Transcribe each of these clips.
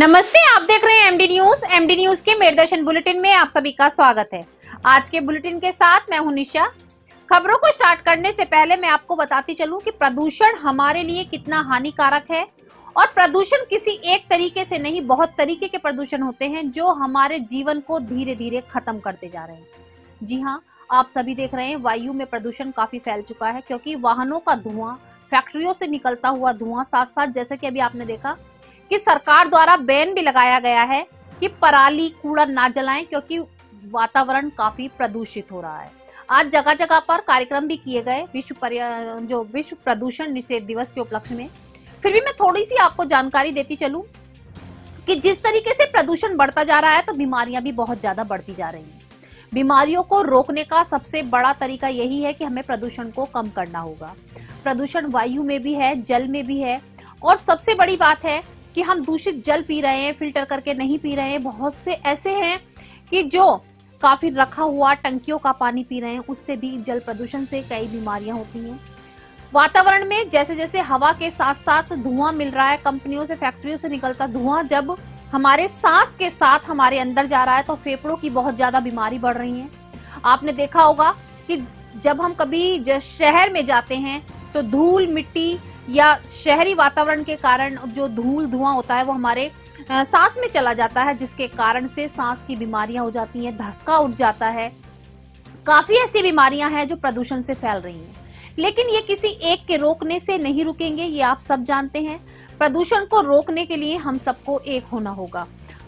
नमस्ते, आप देख रहे हैं एमडी न्यूज। एमडी न्यूज के मेरदर्शन बुलेटिन में आप सभी का स्वागत है। आज के बुलेटिन के साथ मैं हूं निशा। खबरों को स्टार्ट करने से पहले मैं आपको बताती चलूं कि प्रदूषण हमारे लिए कितना हानिकारक है। और प्रदूषण किसी एक तरीके से नहीं, बहुत तरीके के प्रदूषण होते हैं जो हमारे जीवन को धीरे धीरे खत्म करते जा रहे हैं। जी हाँ, आप सभी देख रहे हैं वायु में प्रदूषण काफी फैल चुका है, क्योंकि वाहनों का धुआं, फैक्ट्रियों से निकलता हुआ धुआं, साथ साथ जैसे कि अभी आपने देखा कि सरकार द्वारा बैन भी लगाया गया है कि पराली कूड़ा ना जलाएं, क्योंकि वातावरण काफी प्रदूषित हो रहा है। आज जगह जगह पर कार्यक्रम भी किए गए विश्व प्रदूषण निषेध दिवस के उपलक्ष्य में। फिर भी मैं थोड़ी सी आपको जानकारी देती चलूं कि जिस तरीके से प्रदूषण बढ़ता जा रहा है तो बीमारियां भी बहुत ज्यादा बढ़ती जा रही हैं। बीमारियों को रोकने का सबसे बड़ा तरीका यही है कि हमें प्रदूषण को कम करना होगा। प्रदूषण वायु में भी है, जल में भी है, और सबसे बड़ी बात है कि हम दूषित जल पी रहे हैं, फिल्टर करके नहीं पी रहे हैं। बहुत से ऐसे हैं कि जो काफी रखा हुआ टंकियों का पानी पी रहे हैं, उससे भी जल प्रदूषण से कई बीमारियां होती हैं। वातावरण में जैसे जैसे हवा के साथ साथ धुआं मिल रहा है, कंपनियों से, फैक्ट्रियों से निकलता धुआं जब हमारे सांस के साथ हमारे अंदर जा रहा है तो फेफड़ों की बहुत ज्यादा बीमारी बढ़ रही है। आपने देखा होगा कि जब हम कभी शहर में जाते हैं तो धूल मिट्टी या शहरी वातावरण के कारण जो धूल धुआं होता है वो हमारे सांस में चला जाता है, जिसके कारण से सांस की बीमारियां हो जाती हैं, धंसका उठ जाता है। काफी ऐसी बीमारियां हैं जो प्रदूषण से फैल रही हैं, लेकिन ये किसी एक के रोकने से नहीं रुकेंगे, ये आप सब जानते हैं। प्रदूषण को रोकने के लिए हम सबको एक होना होगा।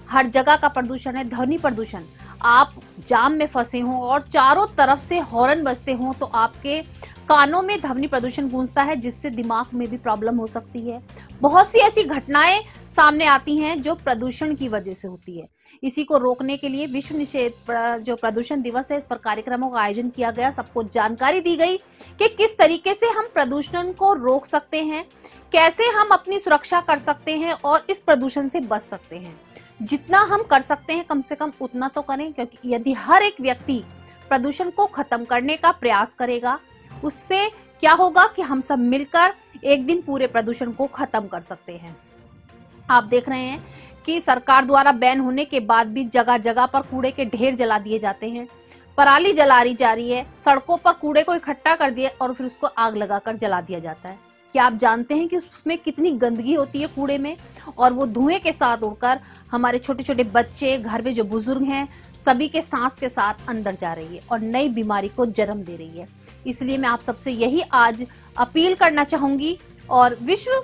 हर जगह का प्रदूषण है, ध्वनि प्रदूषण। आप जाम में फंसे हो और चारों तरफ से हॉर्न बजते हो तो आपके कानों में ध्वनि प्रदूषण गूंजता है, जिससे दिमाग में भी प्रॉब्लम हो सकती है। बहुत सी ऐसी घटनाएं सामने आती हैं जो प्रदूषण की वजह से होती है। इसी को रोकने के लिए विश्व निषेध जो प्रदूषण दिवस है, इस पर कार्यक्रमों का आयोजन किया गया। सबको जानकारी दी गई कि किस तरीके से हम प्रदूषण को रोक सकते हैं, कैसे हम अपनी सुरक्षा कर सकते हैं और इस प्रदूषण से बच सकते हैं। जितना हम कर सकते हैं कम से कम उतना तो करें, क्योंकि यदि हर एक व्यक्ति प्रदूषण को खत्म करने का प्रयास करेगा, उससे क्या होगा कि हम सब मिलकर एक दिन पूरे प्रदूषण को खत्म कर सकते हैं। आप देख रहे हैं कि सरकार द्वारा बैन होने के बाद भी जगह जगह पर कूड़े के ढेर जला दिए जाते हैं, पराली जलाई जा रही है, सड़कों पर कूड़े को इकट्ठा कर दिया और फिर उसको आग लगाकर जला दिया जाता है। क्या आप जानते हैं कि उसमें कितनी गंदगी होती है कूड़े में, और वो धुएं के साथ उड़कर हमारे छोटे छोटे बच्चे, घर में जो बुजुर्ग हैं, सभी के सांस के साथ अंदर जा रही है और नई बीमारी को जन्म दे रही है। इसलिए मैं आप सबसे यही आज अपील करना चाहूंगी और विश्व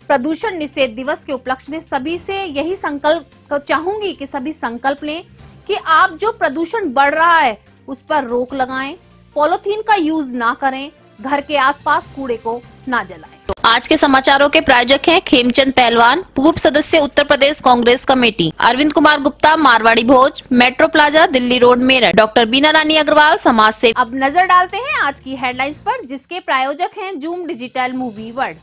प्रदूषण निषेध दिवस के उपलक्ष्य में सभी से यही संकल्प चाहूंगी कि सभी संकल्प लें कि आप जो प्रदूषण बढ़ रहा है उस पर रोक लगाएं, पॉलीथीन का यूज ना करें, घर के आसपास कूड़े को ना जलाएं। तो आज के समाचारों के प्रायोजक हैं खेमचंद पहलवान, पूर्व सदस्य Uttar Pradesh Congress committee, Arvind Kumar Gupta, Marwari Bhoj, metro plaza, Delhi road, Meerut, doctor Beena Rani Agarwal, समाज सेवी। अब नजर डालते हैं आज की हेडलाइंस पर, जिसके प्रायोजक हैं जूम डिजिटल मूवी वर्ल्ड।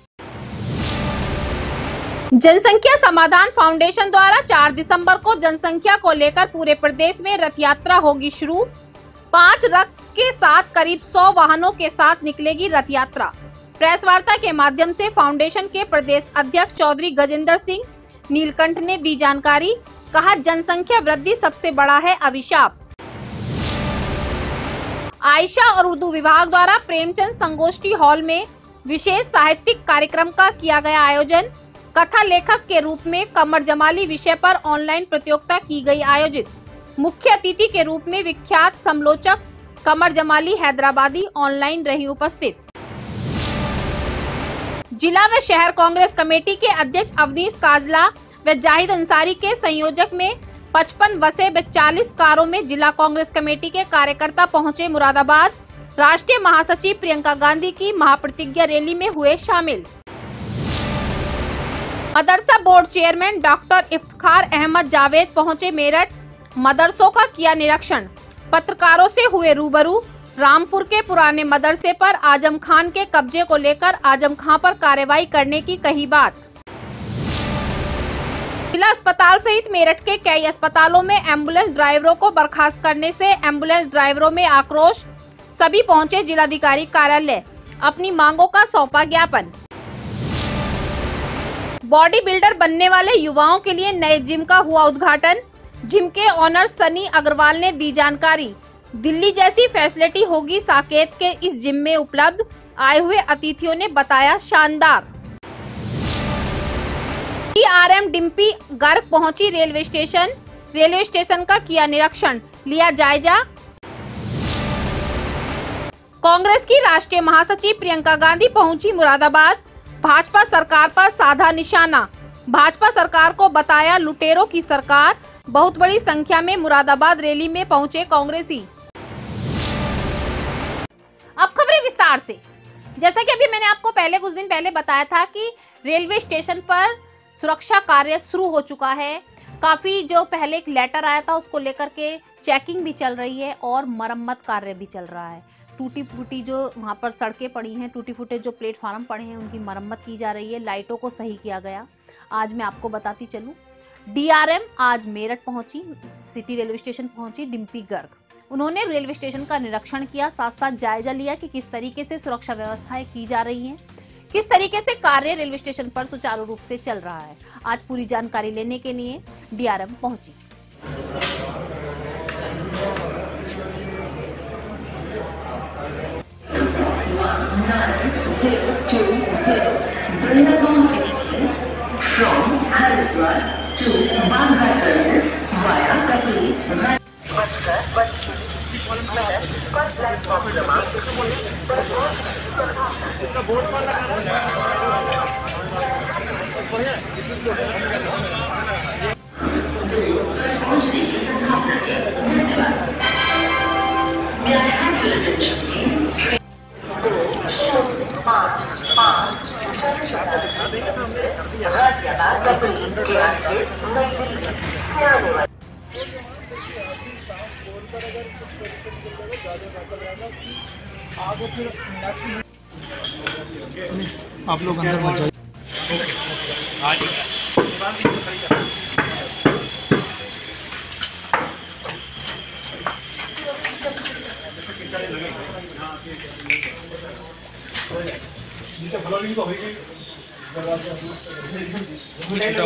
जनसंख्या समाधान फाउंडेशन द्वारा 4 दिसंबर को जनसंख्या को लेकर पूरे प्रदेश में रथ यात्रा होगी शुरू। 5 रथ के साथ करीब 100 वाहनों के साथ निकलेगी रथ यात्रा। प्रेस वार्ता के माध्यम से फाउंडेशन के प्रदेश अध्यक्ष चौधरी गजेंद्र सिंह नीलकंठ ने दी जानकारी। कहा, जनसंख्या वृद्धि सबसे बड़ा है अभिशाप। आयशा और उर्दू विभाग द्वारा प्रेमचंद संगोष्ठी हॉल में विशेष साहित्यिक कार्यक्रम का किया गया आयोजन। कथा लेखक के रूप में कमर जमाली विषय पर ऑनलाइन प्रतियोगिता की गई आयोजित। मुख्य अतिथि के रूप में विख्यात समालोचक कमर जमाली हैदराबादी ऑनलाइन रही उपस्थित। जिला व शहर कांग्रेस कमेटी के अध्यक्ष अवनीश काजला व जाहिद अंसारी के संयोजक में 55 बसें व 40 कारों में जिला कांग्रेस कमेटी के कार्यकर्ता पहुंचे मुरादाबाद। राष्ट्रीय महासचिव प्रियंका गांधी की महाप्रतिज्ञा रैली में हुए शामिल। मदरसा board chairman doctor Iftikhar Ahmad Javed पहुंचे मेरठ। मदरसों का किया निरीक्षण, पत्रकारों से हुए रूबरू। रामपुर के पुराने मदरसे पर आजम खान के कब्जे को लेकर आजम खान पर कार्रवाई करने की कही बात। जिला अस्पताल सहित मेरठ के कई अस्पतालों में एम्बुलेंस ड्राइवरों को बर्खास्त करने से एम्बुलेंस ड्राइवरों में आक्रोश। सभी पहुंचे जिलाधिकारी कार्यालय, अपनी मांगों का सौंपा ज्ञापन। बॉडी बिल्डर बनने वाले युवाओं के लिए नए जिम का हुआ उद्घाटन। जिम के ऑनर सनी अग्रवाल ने दी जानकारी। दिल्ली जैसी फैसिलिटी होगी साकेत के इस जिम में उपलब्ध, आए हुए अतिथियों ने बताया शानदार। डीआरएम डिम्पी गर्ग पहुंची रेलवे स्टेशन का किया निरीक्षण, लिया जायजा। कांग्रेस की राष्ट्रीय महासचिव प्रियंका गांधी पहुंची मुरादाबाद, भाजपा सरकार पर साधा निशाना। भाजपा सरकार को बताया लुटेरों की सरकार। बहुत बड़ी संख्या में मुरादाबाद रैली में पहुंचे कांग्रेसी। अब खबरें विस्तार से। जैसा कि अभी मैंने आपको कुछ दिन पहले बताया था कि रेलवे स्टेशन पर सुरक्षा कार्य शुरू हो चुका है। काफी जो पहले एक लेटर आया था उसको लेकर के चेकिंग भी चल रही है और मरम्मत कार्य भी चल रहा है। टूटी फूटी जो वहां पर सड़कें पड़ी हैं, टूटी फूटे जो प्लेटफार्म पड़े हैं, उनकी मरम्मत की जा रही है। लाइटों को सही किया गया। आज मैं आपको बताती चलूं, डीआरएम आज मेरठ पहुंची, सिटी रेलवे स्टेशन पहुंची डिम्पी गर्ग। उन्होंने रेलवे स्टेशन का निरीक्षण किया, साथ साथ जायजा लिया कि किस तरीके से सुरक्षा व्यवस्थाएं की जा रही हैं, किस तरीके से कार्य रेलवे स्टेशन पर सुचारू रूप से चल रहा है। आज पूरी जानकारी लेने के लिए डीआरएम पहुंची। From Haridwar to Bandha terminus via Kapili. इसका बोर्ड पर आप लोग अंदर मत जाइए।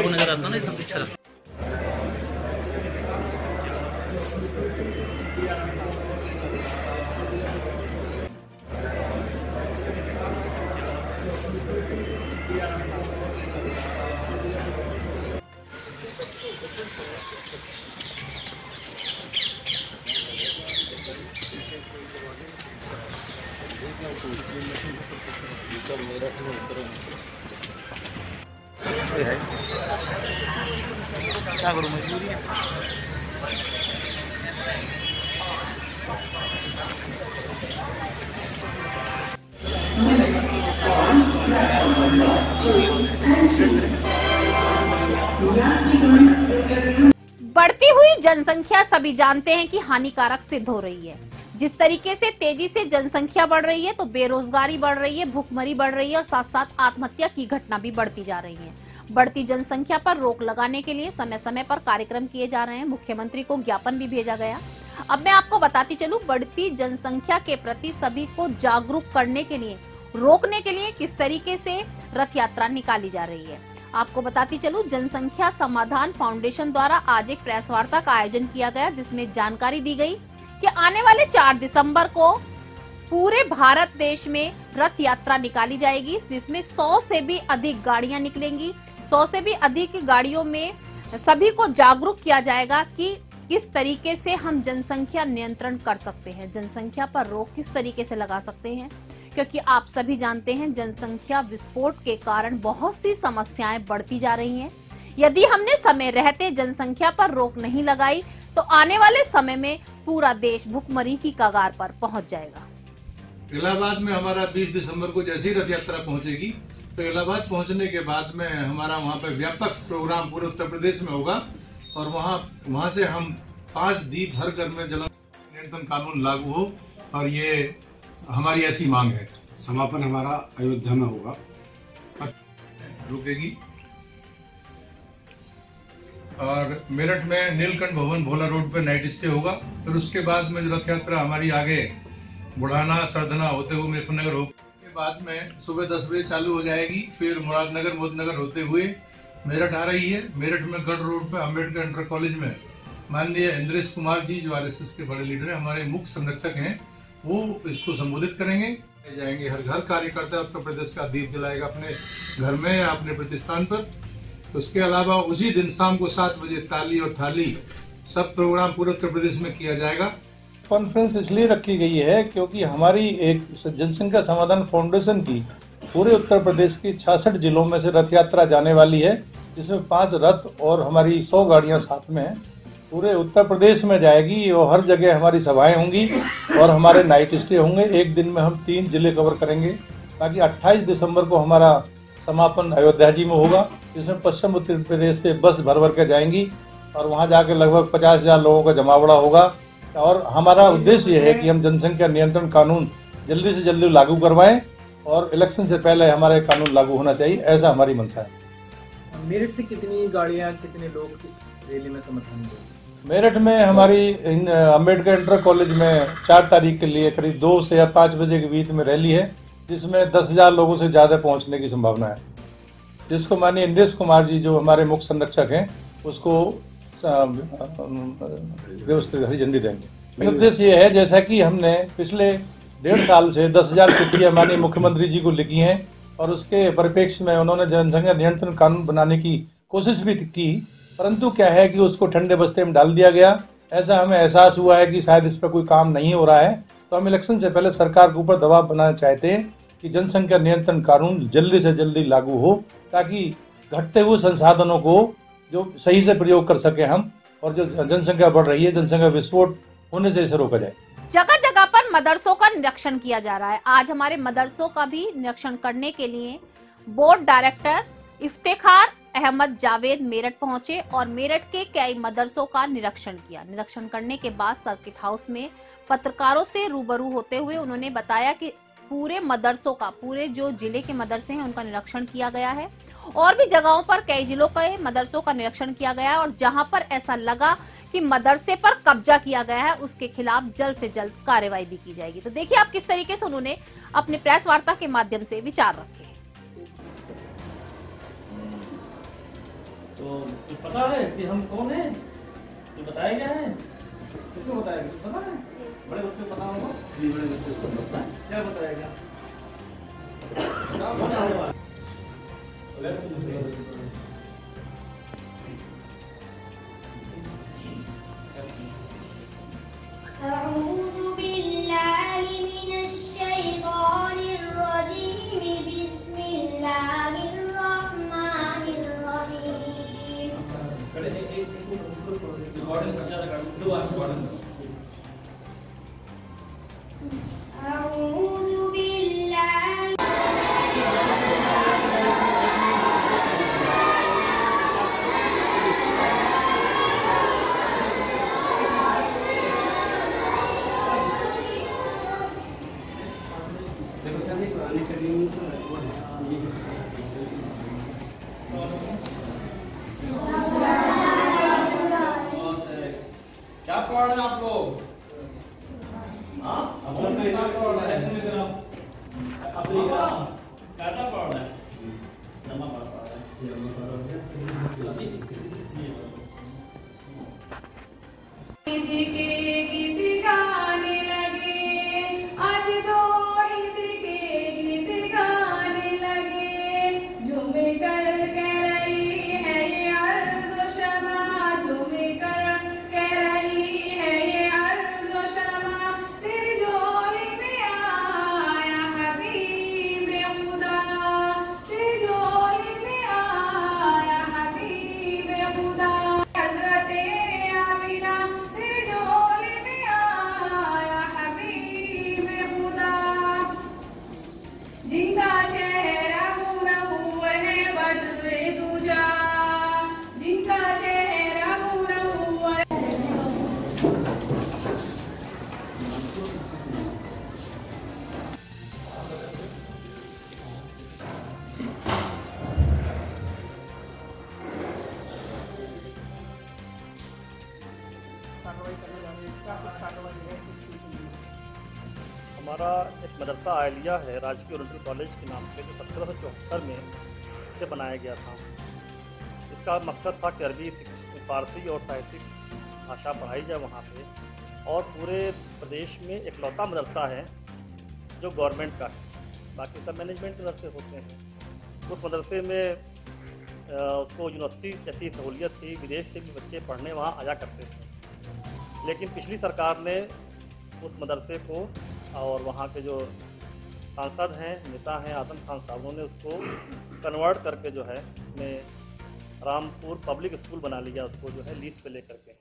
नजर आता ना सब अच्छा। क्या करूँ, मजबूरी है। बढ़ती हुई जनसंख्या सभी जानते हैं कि हानिकारक सिद्ध हो रही है। जिस तरीके से तेजी से जनसंख्या बढ़ रही है तो बेरोजगारी बढ़ रही है, भुखमरी बढ़ रही है और साथ साथ आत्महत्या की घटना भी बढ़ती जा रही है। बढ़ती जनसंख्या पर रोक लगाने के लिए समय समय पर कार्यक्रम किए जा रहे हैं। मुख्यमंत्री को ज्ञापन भी भेजा गया। अब मैं आपको बताती चलूं, बढ़ती जनसंख्या के प्रति सभी को जागरूक करने के लिए, रोकने के लिए किस तरीके से रथ यात्रा निकाली जा रही है। आपको बताती चलूं, जनसंख्या समाधान फाउंडेशन द्वारा आज एक प्रेस वार्ता का आयोजन किया गया, जिसमें जानकारी दी गई कि आने वाले 4 दिसंबर को पूरे भारत देश में रथ यात्रा निकाली जाएगी, जिसमें 100 से भी अधिक गाड़ियां निकलेंगी। 100 से भी अधिक गाड़ियों में सभी को जागरूक किया जाएगा कि किस तरीके से हम जनसंख्या नियंत्रण कर सकते हैं, जनसंख्या पर रोक किस तरीके से लगा सकते हैं। क्योंकि आप सभी जानते हैं जनसंख्या विस्फोट के कारण बहुत सी समस्याएं बढ़ती जा रही हैं। यदि हमने समय रहते जनसंख्या पर रोक नहीं लगाई तो आने वाले समय में पूरा देश भुखमरी की कगार पर पहुंच जाएगा। इलाहाबाद में हमारा 20 दिसंबर को जैसी रथ यात्रा पहुंचेगी तो इलाहाबाद पहुंचने के बाद में हमारा वहां पर व्यापक प्रोग्राम पूरे उत्तर प्रदेश में होगा और वहां से हम 5 दीप हर घर में जल नियंत्रण कानून लागू हो, और ये हमारी ऐसी मांग है। समापन हमारा अयोध्या में होगा, रुकेगी। और मेरठ में नीलकंठ भवन भोला रोड पे नाइट स्टे होगा। फिर उसके बाद में जो रथ यात्रा हमारी आगे बुढ़ाना सरदना होते हुए मुजफ्फरनगर होगी, बाद में सुबह 10 बजे चालू हो जाएगी। फिर मुरादनगर मोदनगर होते हुए मेरठ आ रही है। मेरठ में गढ़ रोड पे अम्बेडकर इंटर कॉलेज में माननीय इंद्रेश कुमार जी जो आरएसएस के बड़े लीडर हैं, हमारे मुख्य संरक्षक हैं, वो इसको संबोधित करेंगे। जाएंगे हर घर कार्यकर्ता उत्तर प्रदेश का दीप जलाएगा अपने घर में या अपने प्रतिष्ठान पर। उसके अलावा उसी दिन शाम को 7 बजे ताली और थाली सब प्रोग्राम पूरे उत्तर प्रदेश में किया जाएगा। कॉन्फ्रेंस इसलिए रखी गई है क्योंकि हमारी एक जनसंख्या समाधान फाउंडेशन की पूरे उत्तर प्रदेश की 66 जिलों में से रथ यात्रा जाने वाली है, जिसमें 5 रथ और हमारी 100 गाड़ियां साथ में हैं। पूरे उत्तर प्रदेश में जाएगी और हर जगह हमारी सभाएं होंगी और हमारे नाइट स्टे होंगे। एक दिन में हम 3 जिले कवर करेंगे, ताकि 28 दिसंबर को हमारा समापन अयोध्या जी में होगा, जिसमें पश्चिम उत्तर प्रदेश से बस भर भर के जाएंगी और वहां जाकर लगभग 50,000 लोगों का जमावड़ा होगा। और हमारा उद्देश्य यह है कि हम जनसंख्या नियंत्रण कानून जल्दी से जल्दी लागू करवाएं और इलेक्शन से पहले हमारे कानून लागू होना चाहिए, ऐसा हमारी मंशा है। मेरठ से कितनी गाड़ियां, कितने लोग रैली में समर्थन देंगे? मेरठ में हमारी अम्बेडकर इंटर कॉलेज में 4 तारीख के लिए करीब 2 से या 5 बजे के बीच में रैली है, जिसमें 10,000 लोगों से ज़्यादा पहुंचने की संभावना है, जिसको माननीय इंद्रेश कुमार जी जो हमारे मुख्य संरक्षक हैं उसको व्यवस्थित हरी झंडी देंगे। उद्देश्य ये है, जैसा कि हमने पिछले 1.5 साल से 10,000 चिट्ठियां माननीय मुख्यमंत्री जी को लिखी हैं और उसके परिप्रेक्ष्य में उन्होंने जनसंख्या नियंत्रण कानून बनाने की कोशिश भी की, परंतु क्या है कि उसको ठंडे बस्ते में डाल दिया गया। ऐसा हमें एहसास हुआ है कि शायद इस पर कोई काम नहीं हो रहा है, तो हम इलेक्शन से पहले सरकार के ऊपर दबाव बनाना चाहते हैं कि जनसंख्या नियंत्रण कानून जल्दी से जल्दी लागू हो, ताकि घटते हुए संसाधनों को जो सही से प्रयोग कर सके हम, और जो जनसंख्या बढ़ रही है जनसंख्या विस्फोट होने से इसे रोका जाए। जगह जगह पर मदरसों का निरीक्षण किया जा रहा है। आज हमारे मदरसों का भी निरीक्षण करने के लिए बोर्ड डायरेक्टर इफ्तेखार अहमद जावेद मेरठ पहुंचे और मेरठ के कई मदरसों का निरीक्षण किया। निरीक्षण करने के बाद सर्किट हाउस में पत्रकारों से रूबरू होते हुए उन्होंने बताया कि पूरे मदरसों का, पूरे जो जिले के मदरसे हैं उनका निरीक्षण किया गया है और भी जगहों पर कई जिलों के मदरसों का निरीक्षण किया गया है और जहां पर ऐसा लगा कि मदरसे पर कब्जा किया गया है उसके खिलाफ जल्द से जल्द कार्रवाई भी की जाएगी। तो देखिए आप किस तरीके से उन्होंने अपने प्रेस वार्ता के माध्यम से विचार रखे। तो कुछ पता है कि हम कौन हैं? तो बताया गया है? किसको बताया गया? पता है? बड़े बच्चों को पता होगा? जी, बड़े बच्चों को पता है। क्या बताया गया? अऊज़ु बिल्लाहि मिनश शैतानिर रजीम, बिस्मिल्लाहिर रहमानिर रहीम। अऊज़ु बिल्लाहि क्या पढ़ रहे हैं आप लोग? हाँ, अपने क्या पढ़ रहे हैं? अपने क्या पढ़ रहे हैं? जमा पढ़ रहे हैं। गीत गाने लगे, आज दो ईद के गीत गाने लगे, झूम कर कह रही है ये अर्ज़ शमा, झूम कर कह रही है ये अर्ज़ शमा, तेरी जोड़ी में आया हबीब खुदा, तेरी जोड़ी में आया हबीब खुदा, हज़रते आमिना तेरी जोड़ी हमारा एक मदरसा आलिया है राजकीय ओरिएंटल कॉलेज के नाम से, जो 1774 में इसे बनाया गया था। इसका मकसद था कि अरबी, फारसी और साहित्यिक भाषा पढ़ाई जाए वहाँ पे, और पूरे प्रदेश में एकलौता मदरसा है जो गवर्नमेंट का है, बाकी सब मैनेजमेंट मदरसे होते हैं। उस मदरसे में उसको यूनिवर्सिटी जैसी सहूलियत थी, विदेश से भी बच्चे पढ़ने वहाँ आया करते थे। लेकिन पिछली सरकार ने उस मदरसे को, और वहाँ के जो सांसद हैं, नेता हैं आजम खान साहब, उन्होंने उसको कन्वर्ट करके जो है अपने रामपुर पब्लिक स्कूल बना लिया, उसको जो है लीज पे लेकर के।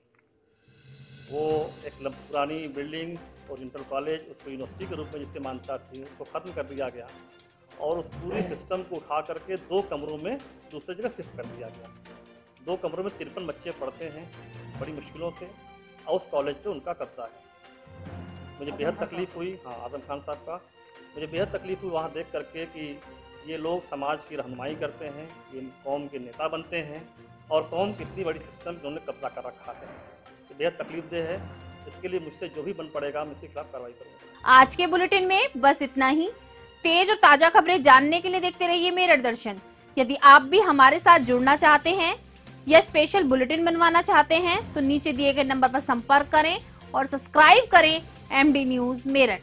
वो एक पुरानी बिल्डिंग और इंटर कॉलेज, उसको यूनिवर्सिटी के रूप में जिसकी मान्यता थी, उसको ख़त्म कर दिया गया और उस पूरी सिस्टम को उठा करके 2 कमरों में दूसरी जगह शिफ्ट कर दिया गया। 2 कमरों में 53 बच्चे पढ़ते हैं बड़ी मुश्किलों से, और उस कॉलेज पे उनका कब्जा है। मुझे बेहद तकलीफ़ हुई, हाँ, आजम खान साहब का, मुझे बेहद तकलीफ़ हुई वहाँ देख करके कि ये लोग समाज की रहनुमाई करते हैं, ये कौम के नेता बनते हैं, और कौम की इतनी बड़ी सिस्टम इन्होंने कब्जा कर रखा है। तो बेहद तकलीफदेह है। इसके लिए मुझसे जो भी बन पड़ेगा मैं इसके खिलाफ कार्रवाई करूँगा। आज के बुलेटिन में बस इतना ही। तेज और ताजा खबरें जानने के लिए देखते रहिए मेरठ दर्शन। यदि आप भी हमारे साथ जुड़ना चाहते हैं या स्पेशल बुलेटिन बनवाना चाहते हैं तो नीचे दिए गए नंबर पर संपर्क करें और सब्सक्राइब करें MD न्यूज़ मेरठ।